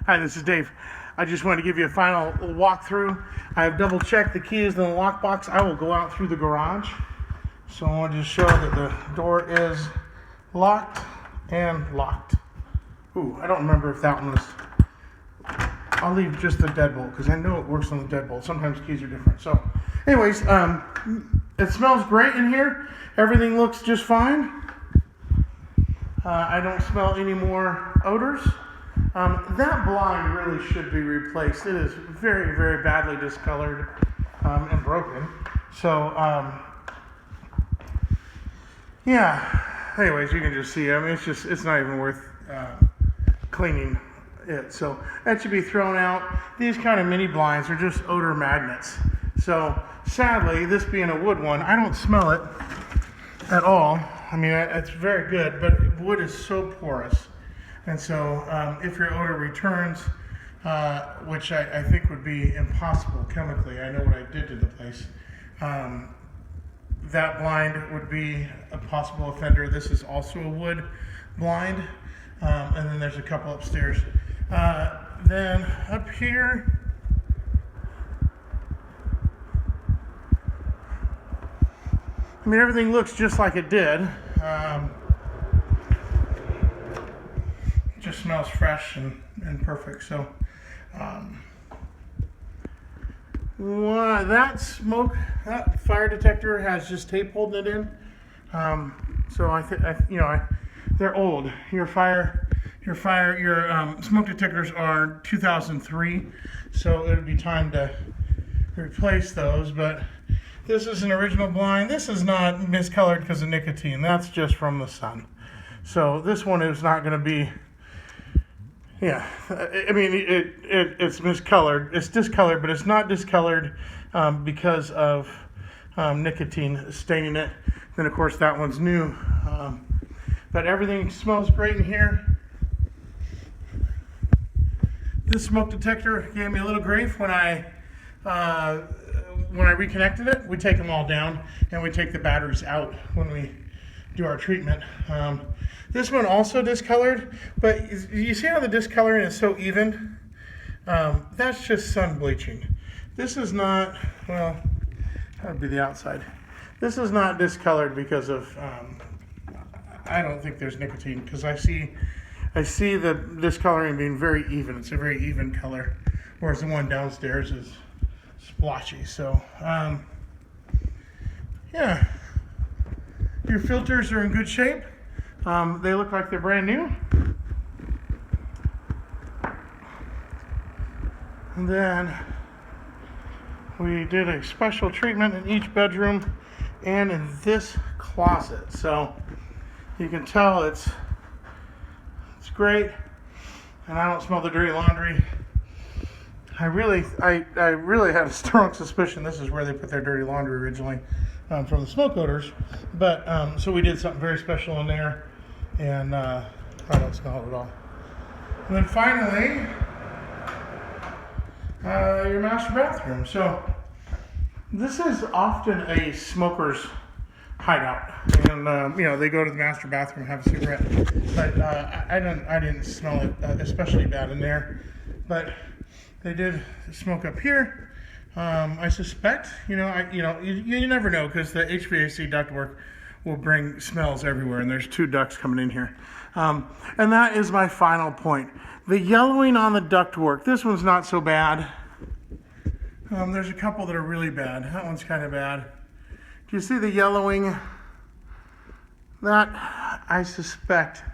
Hi, this is Dave. I just wanted to give you a final walkthrough. I have double checked the keys in the lockbox. I will go out through the garage. So I want to just show that the door is locked and locked. Ooh, I don't remember if that one was... I'll leave just the deadbolt because I know it works on the deadbolt. Sometimes keys are different. So anyways, it smells great in here. Everything looks just fine. I don't smell any more odors. That blind really should be replaced. It is very, very badly discolored and broken. So, yeah. Anyways, you can just see. I mean, it's not even worth cleaning it. So that should be thrown out. These kind of mini blinds are just odor magnets. So sadly, this being a wood one, I don't smell it at all. I mean, it's very good, but wood is so porous. And so if your odor returns, which I think would be impossible chemically, I know what I did to the place, that blind would be a possible offender. This is also a wood blind, and then there's a couple upstairs. Then up here, I mean, everything looks just like it did. Just smells fresh and perfect. So that fire detector has just tape holding it in. So they're old. Your smoke detectors are 2003, so it would be time to replace those. But this is an original blind. This is not miscolored because of nicotine. That's just from the sun. So this one is not going to be. Yeah, I mean, it's miscolored. It's discolored, but it's not discolored because of nicotine staining it. Then, of course, that one's new. But everything smells great in here. This smoke detector gave me a little grief when I reconnected it. We take them all down, and we take the batteries out when we do our treatment. This one also discolored, but you see how the discoloring is so even? That's just sun bleaching. This is not, well, that would be the outside. This is not discolored because of, I don't think there's nicotine, because I see the discoloring being very even. It's a very even color, whereas the one downstairs is splotchy. So, yeah. Your filters are in good shape. They look like they're brand new. And then we did a special treatment in each bedroom and in this closet. So you can tell it's great. And I don't smell the dirty laundry. I really had a strong suspicion this is where they put their dirty laundry originally. From the smoke odors, but so we did something very special in there, and I don't smell it at all. And then finally, your master bathroom. So this is often a smoker's hideout, and they go to the master bathroom and have a cigarette. But I didn't smell it especially bad in there, but they did smoke up here. I suspect, you never know because the HVAC ductwork will bring smells everywhere, and there's 2 ducts coming in here. And that is my final point. The yellowing on the ductwork, this one's not so bad. There's a couple that are really bad. That one's kind of bad. Do you see the yellowing? That, I suspect,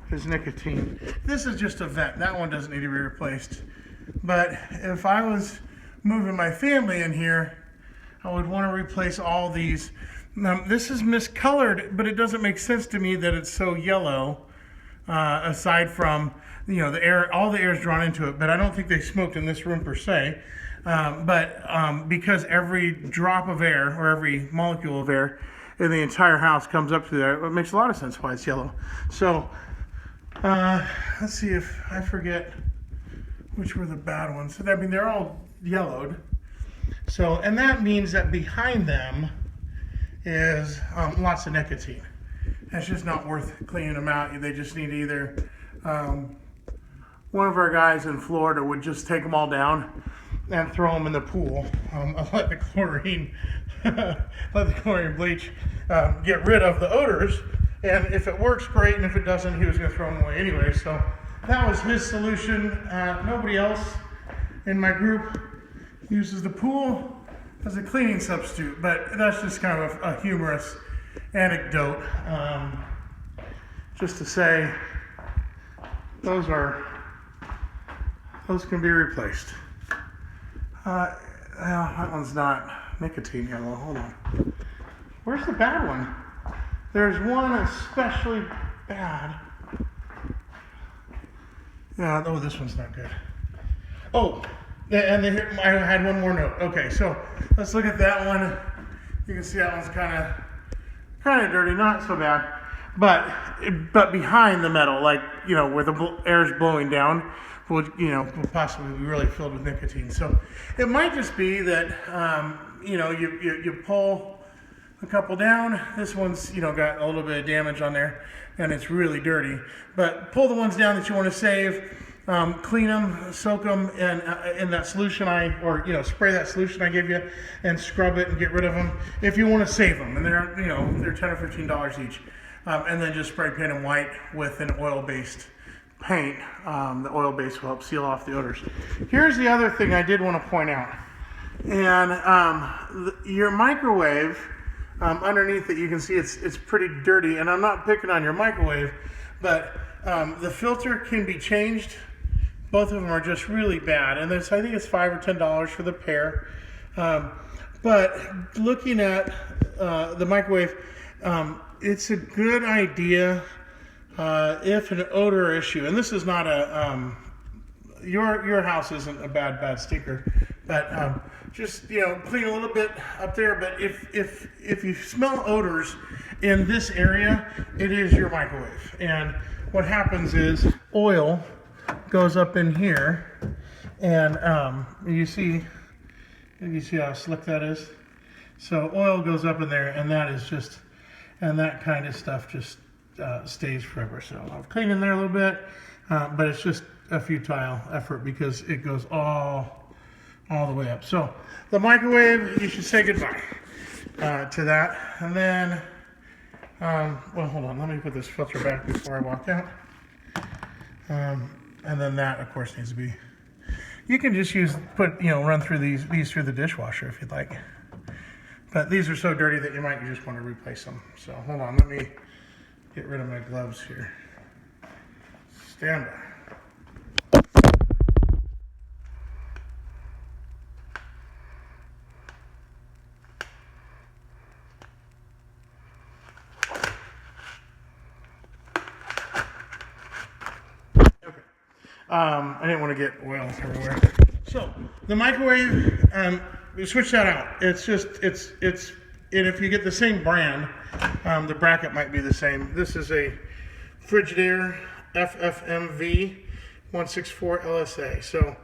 is nicotine. This is just a vent. That one doesn't need to be replaced. But if I was moving my family in here, I would want to replace all these. Now, this is miscolored, but it doesn't make sense to me that it's so yellow, aside from, the air, all the air is drawn into it, but I don't think they smoked in this room per se. But because every drop of air, or every molecule of air in the entire house comes up through there, it makes a lot of sense why it's yellow. So, let's see if I forget which were the bad ones. So, I mean, they're all yellowed. So, and that means that behind them is lots of nicotine. It's just not worth cleaning them out. They just need either one of our guys in Florida would just take them all down and throw them in the pool. Let the chlorine, bleach get rid of the odors. And if it works, great. And if it doesn't, he was going to throw them away anyway. So that was his solution. Nobody else in my group uses the pool as a cleaning substitute, but that's just kind of a humorous anecdote. Just to say, those can be replaced. That one's not nicotine yellow. Hold on. Where's the bad one? There's one especially bad. Yeah, oh, this one's not good. Oh, and I had one more note. Okay, so let's look at that one. You can see that one's kind of dirty, not so bad. But behind the metal, like, you know, where the air's blowing down, will possibly be really filled with nicotine. So it might just be that, you pull a couple down. This one's, got a little bit of damage on there, and it's really dirty. But pull the ones down that you want to save, clean them, soak them in that solution spray that solution I gave you, and scrub it and get rid of them if you want to save them. And they're $10 or $15 each. And then just spray paint them white with an oil-based paint. The oil base will help seal off the odors. Here's the other thing I did want to point out. And your microwave, underneath it, you can see it's pretty dirty. And I'm not picking on your microwave, but the filter can be changed. Both of them are just really bad. And I think it's $5 or $10 for the pair. But looking at the microwave, it's a good idea if an odor issue, and this is not your house isn't a bad stinker, but just clean a little bit up there. But if you smell odors in this area, it is your microwave. And what happens is oil goes up in here, and you see how slick that is. So oil goes up in there, and that kind of stuff just stays forever. So I've cleaned in there a little bit, but it's just a futile effort because it goes all the way up. So the microwave, you should say goodbye to that. And then, hold on, let me put this filter back before I walk out. And then that, of course, needs to be. You can just run through these through the dishwasher if you'd like. But these are so dirty that you might just want to replace them. So hold on, let me get rid of my gloves here. Stand by. Okay. I didn't want to get oil everywhere. So the microwave, you switch that out. It's and if you get the same brand, the bracket might be the same. This is a Frigidaire FFMV 164 LSA. So,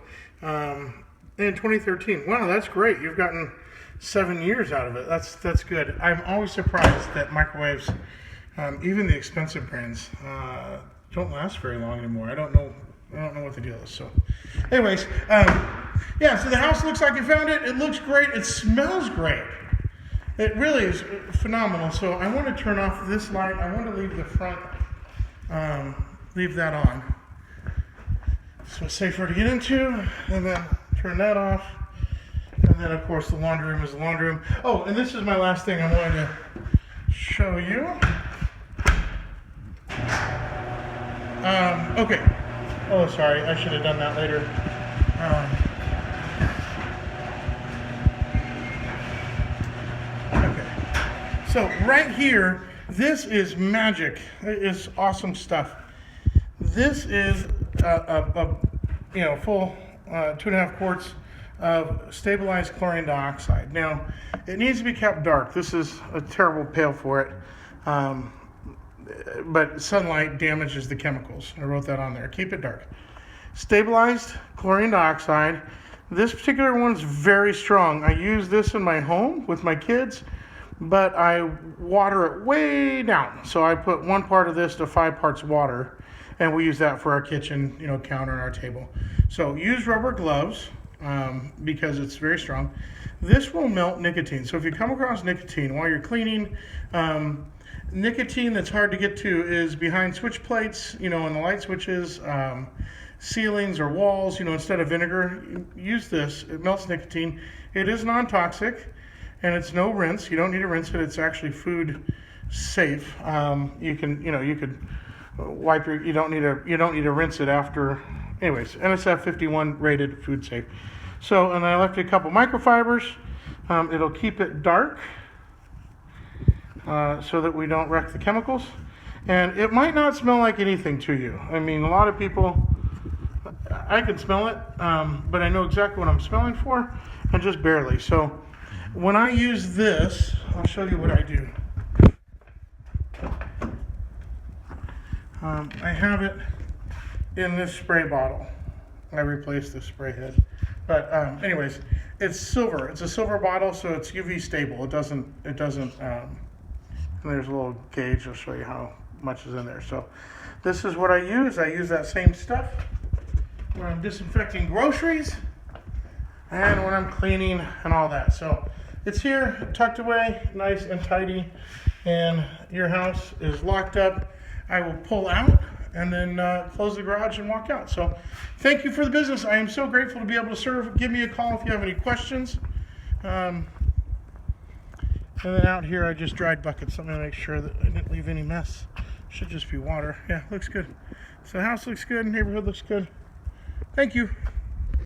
in 2013. Wow, that's great. You've gotten 7 years out of it. That's good. I'm always surprised that microwaves, even the expensive brands, don't last very long anymore. I don't know what the deal is. So, anyways, so the house looks like you found it. It looks great. It smells great. It really is phenomenal. So I want to turn off this light. I want to leave the front, leave that on. So it's safer to get into, and then turn that off. And then, of course, the laundry room is the laundry room. Oh, and this is my last thing I wanted to show you. Okay. Oh, sorry. I should have done that later. Okay. So right here, this is magic. It is awesome stuff. This is a full 2.5 quarts of stabilized chlorine dioxide. Now, it needs to be kept dark. This is a terrible pail for it. But sunlight damages the chemicals. I wrote that on there. Keep it dark. Stabilized chlorine dioxide. This particular one's very strong. I use this in my home with my kids, but I water it way down. So I put 1 part of this to 5 parts water, and we use that for our kitchen, counter and our table. So use rubber gloves because it's very strong. This will melt nicotine. So if you come across nicotine while you're cleaning, nicotine that's hard to get to is behind switch plates, on the light switches, ceilings or walls. Instead of vinegar, use this. It melts nicotine. It is non-toxic, and it's no rinse. You don't need to rinse it. It's actually food safe. You could wipe your. You don't need to rinse it after. Anyways, NSF 51 rated, food safe. So, and I left a couple microfibers. It'll keep it dark so that we don't wreck the chemicals. And it might not smell like anything to you. I mean, a lot of people, I can smell it, but I know exactly what I'm smelling for, and just barely. So when I use this, I'll show you what I do. I have it in this spray bottle. I replaced the spray head. But anyways, it's silver. It's a silver bottle, so it's UV stable. It doesn't, and there's a little gauge. I'll show you how much is in there. So this is what I use. I use that same stuff when I'm disinfecting groceries and when I'm cleaning and all that. So it's here, tucked away, nice and tidy, and your house is locked up. I will pull out and then close the garage and walk out. So thank you for the business. I am so grateful to be able to serve. Give me a call if you have any questions. And then out here I just dried buckets. I'm going to make sure that I didn't leave any mess. Should just be water. Yeah, looks good. So the house looks good, neighborhood looks good. Thank you.